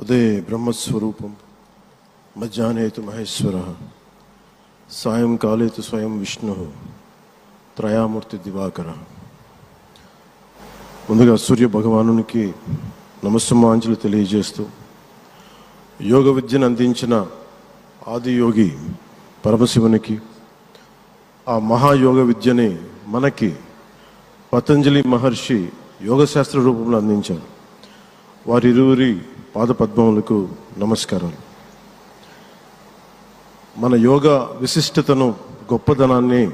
ఉదయ బ్రహ్మస్వరూపం మధ్యాహ్నేతు మహేశ్వర సాయంకాలేతు స్వయం విష్ణు త్రయామూర్తి దివాకర. ముందుగా సూర్య భగవానునికి నమస్సుమాంజలి తెలియజేస్తూ యోగ విద్యను అందించిన ఆదియోగి పరమశివునికి, ఆ మహాయోగ విద్యని మనకి పతంజలి మహర్షి యోగశాస్త్ర రూపంలో అందించారు. వారిరువురి పాదపద్మములకు నమస్కారాలు. మన యోగ విశిష్టతను, గొప్పదనాన్ని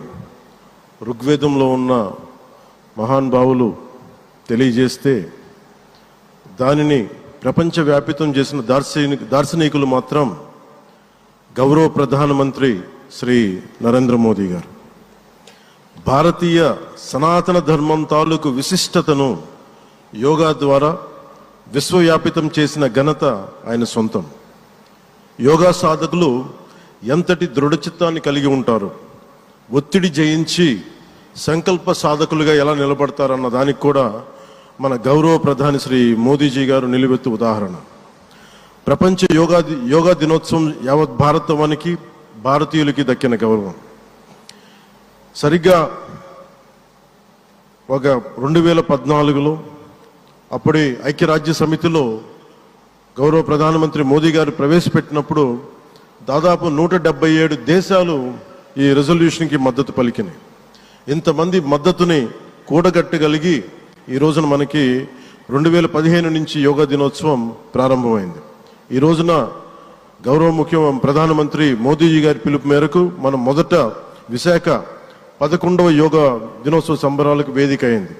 ఋగ్వేదంలో ఉన్న మహానుభావులు తెలియజేస్తే దానిని ప్రపంచవ్యాపితం చేసిన దార్శనికులు మాత్రం గౌరవ ప్రధానమంత్రి శ్రీ నరేంద్ర మోదీ గారు. భారతీయ సనాతన ధర్మం తాలూకు విశిష్టతను యోగా ద్వారా విశ్వవ్యాపితం చేసిన ఘనత ఆయన సొంతం. యోగా సాధకులు ఎంతటి దృఢచిత్తాన్ని కలిగి ఉంటారు, ఒత్తిడి జయించి సంకల్ప సాధకులుగా ఎలా నిలబడతారన్న దానికి కూడా మన గౌరవ ప్రధాని శ్రీ మోదీజీ గారు నిలువెత్తు ఉదాహరణ. ప్రపంచ యోగా దినోత్సవం యావత్ భారతవానికి, భారతీయులకి దక్కిన గౌరవం. సరిగ్గా ఒక 2014లో అప్పుడే ఐక్యరాజ్య సమితిలో గౌరవ ప్రధానమంత్రి మోదీ గారు ప్రవేశపెట్టినప్పుడు దాదాపు 177 దేశాలు ఈ రెజల్యూషన్కి మద్దతు పలికినాయి. ఇంతమంది మద్దతుని కూడగట్టగలిగి ఈ రోజున మనకి 2015 నుంచి యోగా దినోత్సవం ప్రారంభమైంది. ఈ రోజున గౌరవ ప్రధానమంత్రి మోదీజీ గారి పిలుపు మేరకు మనం మొదట విశాఖ 11వ యోగా దినోత్సవ సంబరాలకు వేదిక అయింది.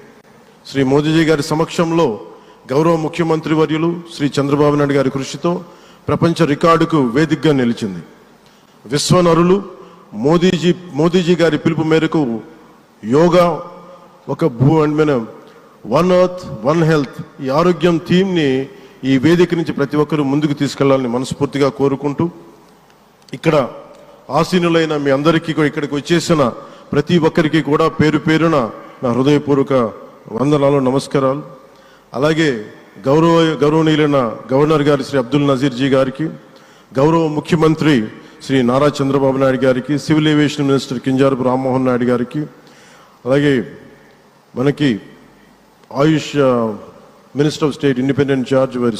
శ్రీ మోదీజీ గారి సమక్షంలో గౌరవ ముఖ్యమంత్రి వర్యులు శ్రీ చంద్రబాబు నాయుడు గారి కృషితో ప్రపంచ రికార్డుకు వేదికగా నిలిచింది. విశ్వనరులు మోదీజీ గారి పిలుపు మేరకు యోగా ఒక వన్ ఎర్త్ వన్ హెల్త్, ఈ ఆరోగ్యం థీమ్ని ఈ వేదిక నుంచి ప్రతి ఒక్కరూ ముందుకు తీసుకెళ్లాలని మనస్ఫూర్తిగా కోరుకుంటూ, ఇక్కడ ఆసీనులైన మీ అందరికీ ఇక్కడికి వచ్చేసిన ప్రతి ఒక్కరికి కూడా పేరు పేరున నా హృదయపూర్వక వందనాలు, నమస్కారాలు. అలాగే గౌరవనీయులైన గవర్నర్ గారి శ్రీ అబ్దుల్ నజీర్ జీ గారికి, గౌరవ ముఖ్యమంత్రి శ్రీ నారా చంద్రబాబు నాయుడు గారికి, civil aviation minister Kinjarapu Rammohan Naidu గారికి, అలాగే మనకి Ayush minister of state independent charge వారి